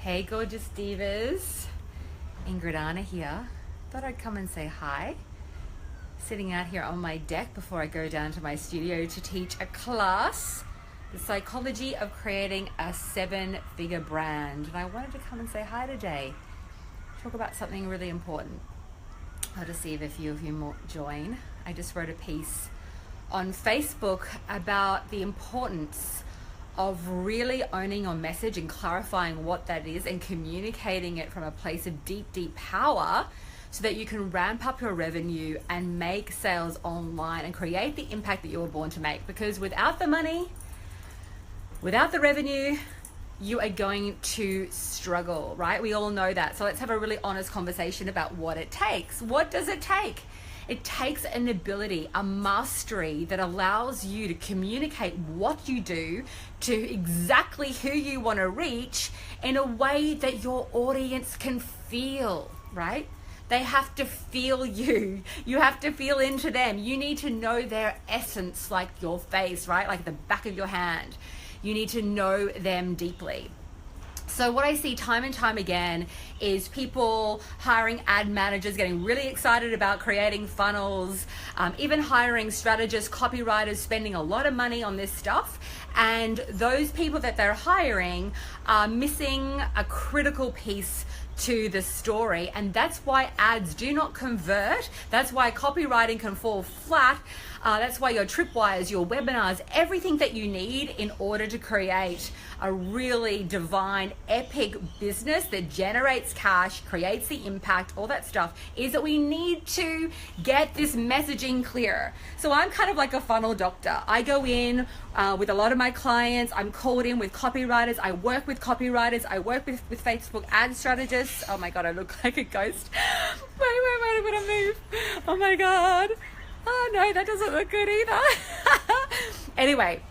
Hey gorgeous divas, Ingrid here. Thought I'd come and say hi. Sitting out here on my deck before I go down to my studio to teach a class, the psychology of creating a 7-figure brand. And I wanted to come and say hi today. Talk about something really important. I'll just see if a few of you more join. I just wrote a piece on Facebook about the importance of really owning your message and clarifying what that is and communicating it from a place of deep power so that you can ramp up your revenue and make sales online and create the impact that you were born to make. Because without the money, without the revenue, you are going to struggle, right? We all know that. So let's have a really honest conversation about what it takes. What does it take? It takes an ability, a mastery that allows you to communicate what you do to exactly who you want to reach in a way that your audience can feel, right? They have to feel you. You have to feel into them. You need to know their essence like your face, right? Like the back of your hand. You need to know them deeply. So what I see time and time again is people hiring ad managers, getting really excited about creating funnels, even hiring strategists, copywriters, spending a lot of money on this stuff. And those people that they're hiring are missing a critical piece to the story, and that's why ads do not convert. That's why copywriting can fall flat. That's why your tripwires, your webinars, everything that you need in order to create a really divine, epic business that generates cash, creates the impact, all that stuff, is that we need to get this messaging clear. So I'm kind of like a funnel doctor. I go in with a lot of my clients. I'm called in with copywriters. I work with copywriters. I work with Facebook ad strategists. Oh my God, I look like a ghost. Wait, I'm gonna move. Oh my God. Oh no, that doesn't look good either. Anyway,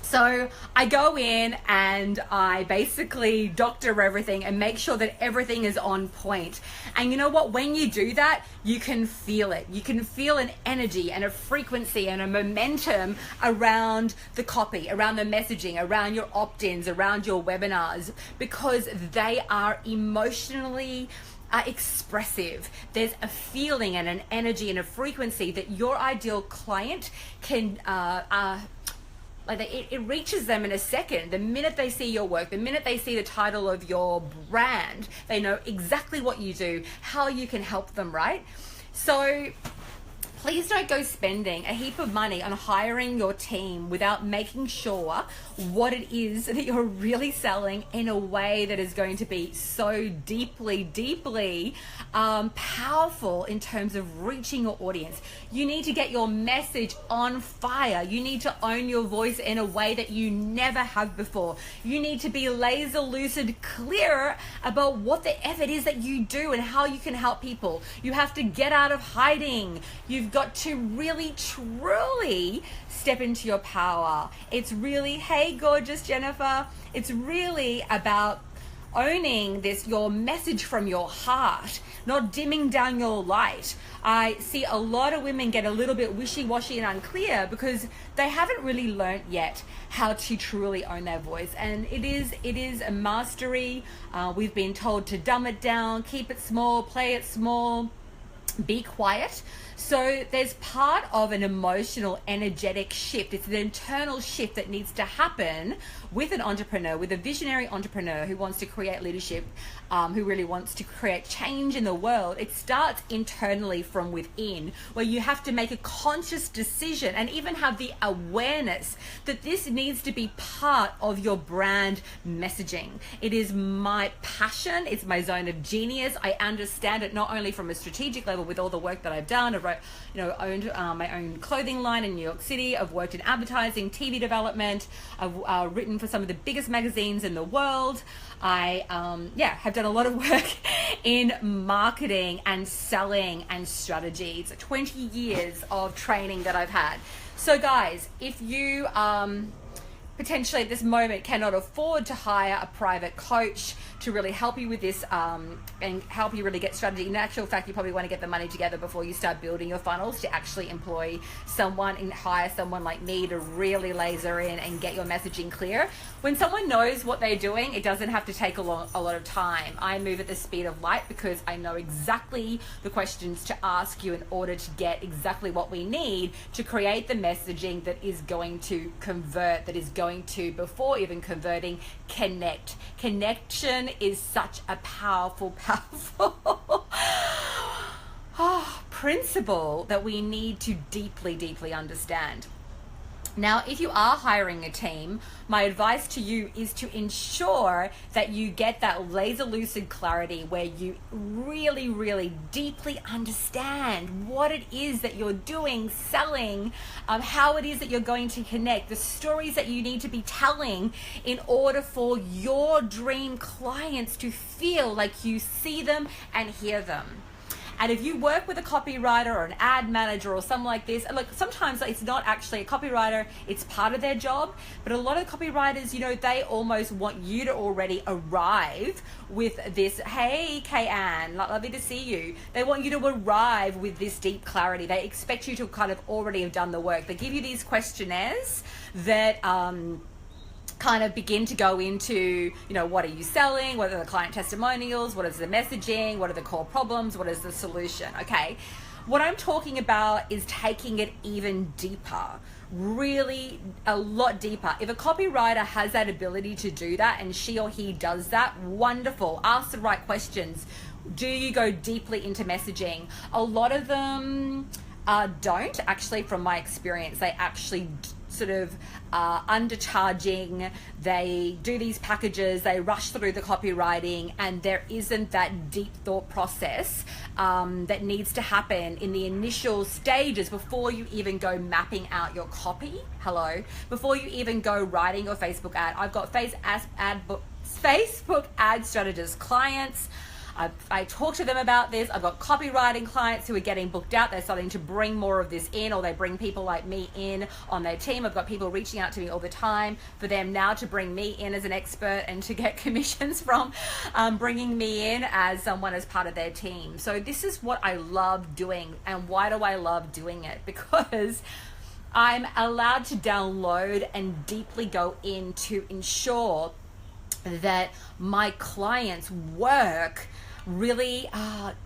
so I go in and I basically doctor everything and make sure that everything is on point. And you know what? When you do that, you can feel it. You can feel an energy and a frequency and a momentum around the copy, around the messaging, around your opt-ins, around your webinars, because they are emotionally expressive. There's a feeling and an energy and a frequency that your ideal client can it reaches them in a second. The minute they see your work, the minute they see the title of your brand, they know exactly what you do, how you can help them, right? So please don't go spending a heap of money on hiring your team without making sure what it is that you're really selling in a way that is going to be so deeply powerful in terms of reaching your audience. You need to get your message on fire. You need to own your voice in a way that you never have before. You need to be laser lucid clear about what the F it is that you do and how you can help people. You have to get out of hiding. You've got to really truly step into your power. It's really, hey gorgeous Jennifer, it's really about owning your message from your heart, not dimming down your light. I see a lot of women get a little bit wishy-washy and unclear because they haven't really learnt yet how to truly own their voice. And it is a mastery. We've been told to dumb it down, keep it small, play it small, be quiet. So there's part of an emotional, energetic shift. It's an internal shift that needs to happen with an entrepreneur, with a visionary entrepreneur who wants to create leadership, who really wants to create change in the world. It starts internally from within, where you have to make a conscious decision and even have the awareness that this needs to be part of your brand messaging. It is my passion. It's my zone of genius. I understand it not only from a strategic level with all the work that I've done. I've owned my own clothing line in New York City. I've worked in advertising, TV development. I've written for some of the biggest magazines in the world. I have done a lot of work in marketing and selling and strategy. It's 20 years of training that I've had. So guys, if you potentially at this moment cannot afford to hire a private coach to really help you with this and help you really get strategy. In actual fact, you probably want to get the money together before you start building your funnels to actually employ someone and hire someone like me to really laser in and get your messaging clear. When someone knows what they're doing, it doesn't have to take a lot of time. I move at the speed of light because I know exactly the questions to ask you in order to get exactly what we need to create the messaging that is going to convert, that is going to, before even converting, connect. Connection is such a powerful principle that we need to deeply understand. Now, if you are hiring a team, my advice to you is to ensure that you get that laser lucid clarity where you really deeply understand what it is that you're doing, selling, how it is that you're going to connect, the stories that you need to be telling in order for your dream clients to feel like you see them and hear them. And if you work with a copywriter or an ad manager or something like this, look, sometimes it's not actually a copywriter, it's part of their job. But a lot of copywriters, they almost want you to already arrive with this, hey, Kay-Ann, lovely to see you. They want you to arrive with this deep clarity. They expect you to kind of already have done the work. They give you these questionnaires that, kind of begin to go into, what are you selling? What are the client testimonials? What is the messaging? What are the core problems? What is the solution? Okay. What I'm talking about is taking it even deeper, really a lot deeper. If a copywriter has that ability to do that and she or he does that, wonderful. Ask the right questions. Do you go deeply into messaging? A lot of them don't, actually, from my experience. They actually sort of undercharging. They do these packages, they rush through the copywriting, and there isn't that deep thought process that needs to happen in the initial stages before you even go mapping out your copy. Before you even go writing your Facebook ad. I've got Facebook ad strategist clients. I talk to them about this. I've got copywriting clients who are getting booked out. They're starting to bring more of this in, or they bring people like me in on their team. I've got people reaching out to me all the time for them now to bring me in as an expert and to get commissions from bringing me in as someone as part of their team. So this is what I love doing. And why do I love doing it? Because I'm allowed to download and deeply go in to ensure that my clients' work really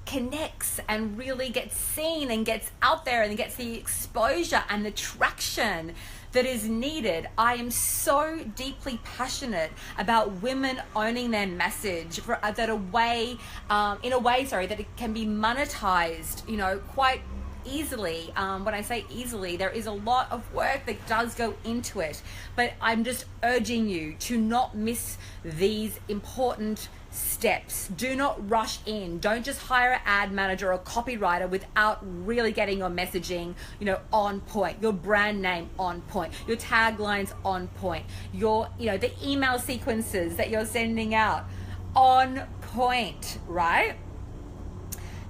connects and really gets seen and gets out there and gets the exposure and the traction that is needed. I am so deeply passionate about women owning their message in a way that it can be monetized, quite easily. When I say easily, there is a lot of work that does go into it, but I'm just urging you to not miss these important steps. Do not rush in. Don't just hire an ad manager or a copywriter without really getting your messaging, on point, your brand name on point, your taglines on point, your, the email sequences that you're sending out on point, right?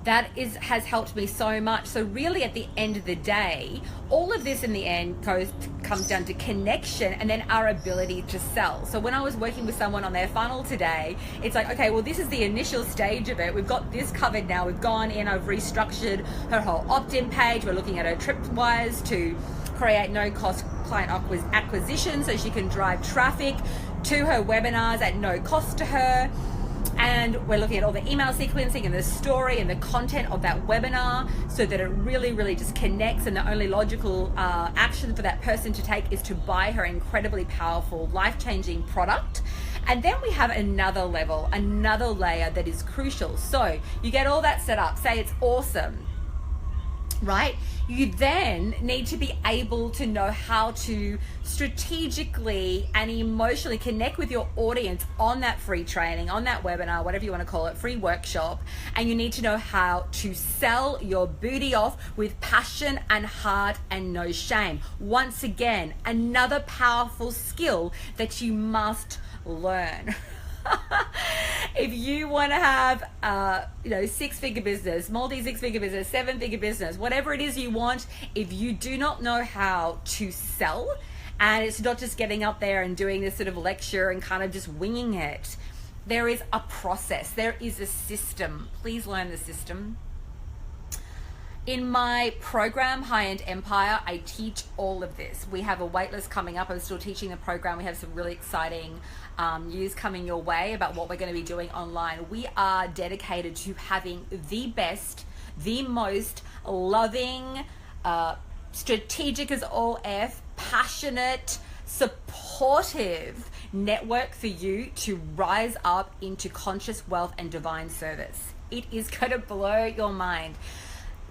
That has helped me so much. So really at the end of the day, all of this in the end comes down to connection and then our ability to sell. So when I was working with someone on their funnel today, it's like, okay, well, this is the initial stage of it. We've got this covered now. We've gone in, I've restructured her whole opt-in page. We're looking at her tripwires to create no-cost client acquisition so she can drive traffic to her webinars at no cost to her. And we're looking at all the email sequencing and the story and the content of that webinar so that it really just connects, and the only logical action for that person to take is to buy her incredibly powerful, life-changing product. And then we have another level, another layer that is crucial. So you get all that set up, say it's awesome, right? You then need to be able to know how to strategically and emotionally connect with your audience on that free training, on that webinar, whatever you want to call it, free workshop. And you need to know how to sell your booty off with passion and heart and no shame. Once again, another powerful skill that you must learn. If you want to have, six-figure business, multi-six-figure business, seven-figure business, whatever it is you want, if you do not know how to sell And it's not just getting up there and doing this sort of lecture and kind of just winging it. There is a process. There is a system. Please learn the system. In my program, High End Empire, I teach all of this. We have a waitlist coming up. I'm still teaching the program. We have some really exciting news coming your way about what we're going to be doing online. We are dedicated to having the best, the most loving, strategic as all F, passionate, supportive network for you to rise up into conscious wealth and divine service. It is going to blow your mind.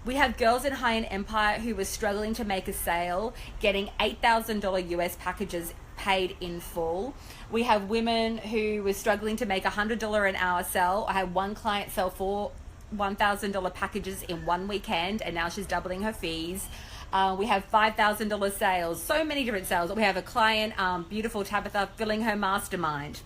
We have girls in High End Empire who were struggling to make a sale, getting $8,000 US packages paid in full. We have women who were struggling to make $100 an hour sell. I had one client sell for $1,000 packages in one weekend, and now she's doubling her fees. We have $5,000 sales, so many different sales. We have a client, beautiful Tabitha, filling her mastermind.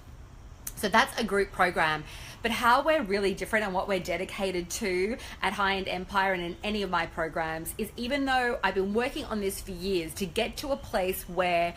So that's a group program. But how we're really different and what we're dedicated to at High End Empire and in any of my programs is, even though I've been working on this for years to get to a place where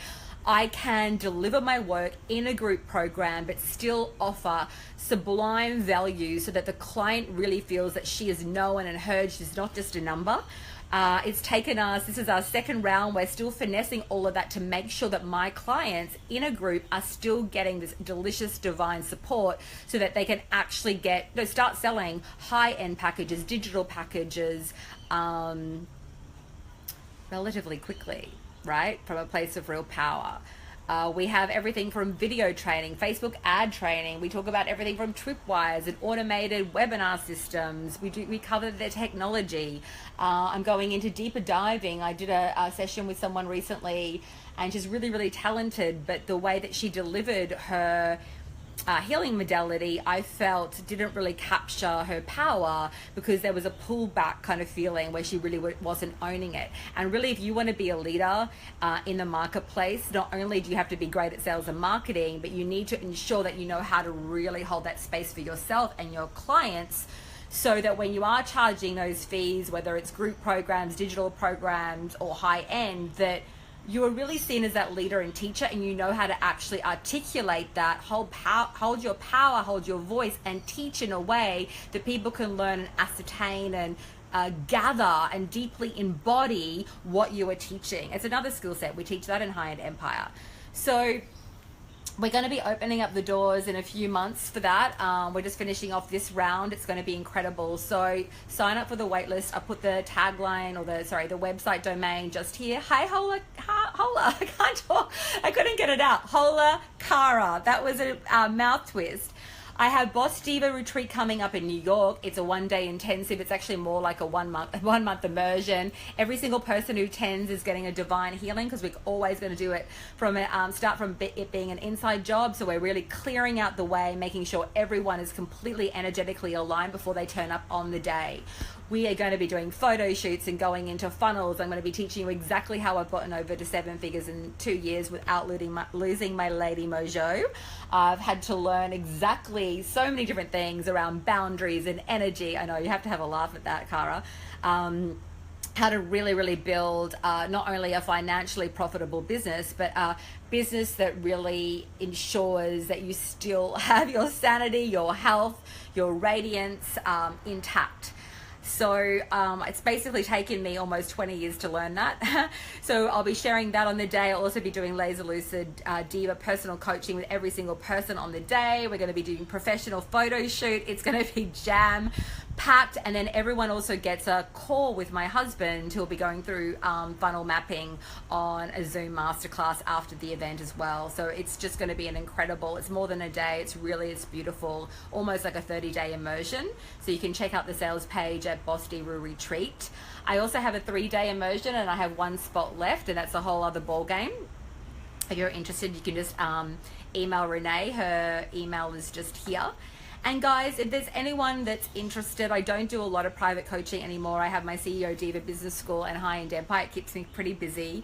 I can deliver my work in a group program but still offer sublime value so that the client really feels that she is known and heard, she's not just a number. It's taken us, this is our second round, we're still finessing all of that to make sure that my clients in a group are still getting this delicious divine support so that they can actually start selling high-end packages, digital packages, relatively quickly, right? From a place of real power. We have everything from video training, Facebook ad training. We talk about everything from tripwires and automated webinar systems. We cover the technology. I'm going into deeper diving. I did a session with someone recently, and she's really, really talented, but the way that she delivered her healing modality, I felt didn't really capture her power because there was a pullback kind of feeling where she really wasn't owning it. And really, if you want to be a leader in the marketplace, not only do you have to be great at sales and marketing, but you need to ensure that you know how to really hold that space for yourself and your clients, so that when you are charging those fees, whether it's group programs, digital programs, or high end, that you are really seen as that leader and teacher, and you know how to actually articulate that, hold your power, hold your voice, and teach in a way that people can learn and ascertain and gather and deeply embody what you are teaching. It's another skill set. We teach that in High End Empire. So we're going to be opening up the doors in a few months for that. We're just finishing off this round. It's going to be incredible. So sign up for the waitlist. I put the tagline or the website domain just here. Hi, hola, hola. I can't talk. I couldn't get it out. Hola, Cara. That was a mouth twist. I have Boss Diva Retreat coming up in New York. It's a one-day intensive. It's actually more like a one-month immersion. Every single person who attends is getting a divine healing, because we're always going to do it from start from it being an inside job. So we're really clearing out the way, making sure everyone is completely energetically aligned before they turn up on the day. We are going to be doing photo shoots and going into funnels. I'm going to be teaching you exactly how I've gotten over to 7 figures in 2 years without losing my lady mojo. I've had to learn exactly so many different things around boundaries and energy. I know you have to have a laugh at that, Cara. How to really, really build not only a financially profitable business, but a business that really ensures that you still have your sanity, your health, your radiance intact. So it's basically taken me almost 20 years to learn that. So I'll be sharing that on the day. I'll also be doing Laser Lucid Diva personal coaching with every single person on the day. We're going to be doing professional photo shoot. It's going to be jam packed, and then everyone also gets a call with my husband, who'll be going through funnel mapping on a Zoom masterclass after the event as well. So it's just going to be an incredible, it's more than a day, it's beautiful, almost like a 30-day immersion. So you can check out the sales page at Boss Diva Retreat. I also have a 3-day immersion, and I have one spot left, and that's a whole other ball game. If you're interested, you can just email Renee. Her email is just here. And guys, if there's anyone that's interested, I don't do a lot of private coaching anymore. I have my CEO Diva Business School and High End Empire. It keeps me pretty busy.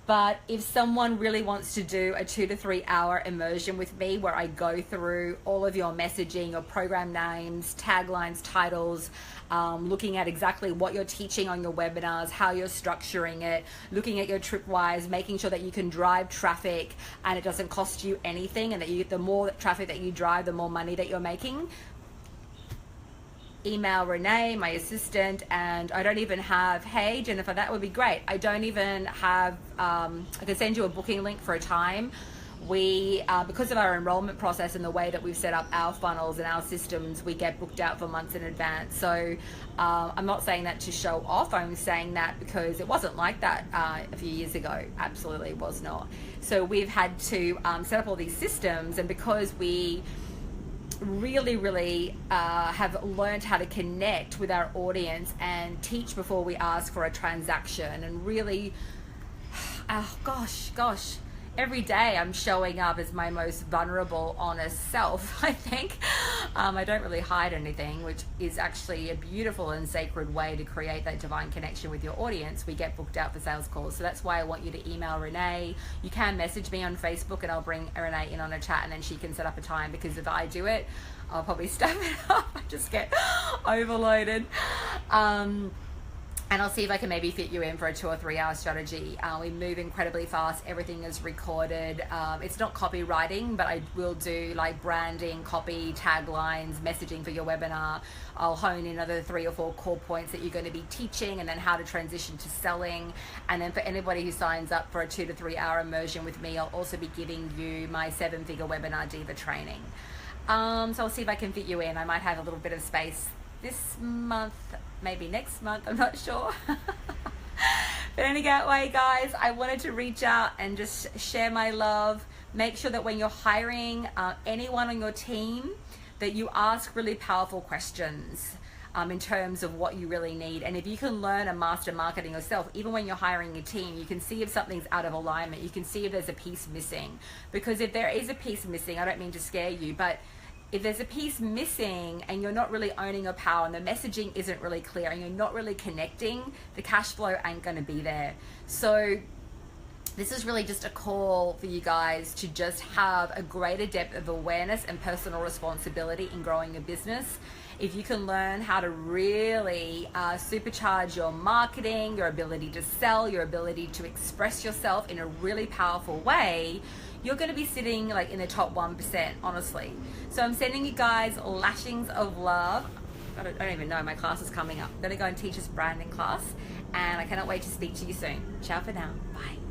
But if someone really wants to do a 2 to 3 hour immersion with me where I go through all of your messaging, your program names, taglines, titles, looking at exactly what you're teaching on your webinars, how you're structuring it, looking at your tripwires, making sure that you can drive traffic and it doesn't cost you anything, and that the more traffic that you drive, the more money that you're making, email Renee, my assistant. And I don't even have, hey Jennifer, that would be great. I don't even have, I can send you a booking link for a time. We, because of our enrollment process and the way that we've set up our funnels and our systems, we get booked out for months in advance. So I'm not saying that to show off. I'm saying that because it wasn't like that a few years ago. Absolutely was not. So we've had to set up all these systems, and because we really have learned how to connect with our audience and teach before we ask for a transaction, and really, gosh, every day I'm showing up as my most vulnerable, honest self, I think. I don't really hide anything, which is actually a beautiful and sacred way to create that divine connection with your audience. We get booked out for sales calls. So that's why I want you to email Renee. You can message me on Facebook and I'll bring Renee in on a chat, and then she can set up a time, because if I do it, I'll probably stuff it up. I just get overloaded. And I'll see if I can maybe fit you in for a 2 or 3 hour strategy. We move incredibly fast. Everything is recorded. It's not copywriting, but I will do like branding, copy, taglines, messaging for your webinar. I'll hone in another 3 or 4 core points that you're going to be teaching, and then how to transition to selling. And then for anybody who signs up for a 2 to 3 hour immersion with me, I'll also be giving you my 7-figure webinar diva training. So I'll see if I can fit you in. I might have a little bit of space this month, maybe next month, I'm not sure. But any way, guys, I wanted to reach out and just share my love. Make sure that when you're hiring anyone on your team, that you ask really powerful questions in terms of what you really need. And if you can learn and master marketing yourself, even when you're hiring a team, you can see if something's out of alignment. You can see if there's a piece missing. Because if there is a piece missing, I don't mean to scare you, but if there's a piece missing and you're not really owning your power, and the messaging isn't really clear, and you're not really connecting, the cash flow ain't going to be there. So this is really just a call for you guys to just have a greater depth of awareness and personal responsibility in growing your business. If you can learn how to really supercharge your marketing, your ability to sell, your ability to express yourself in a really powerful way, you're going to be sitting like in the top 1%, honestly. So I'm sending you guys lashings of love. I don't even know, my class is coming up. I'm going to go and teach this branding class, and I cannot wait to speak to you soon. Ciao for now. Bye.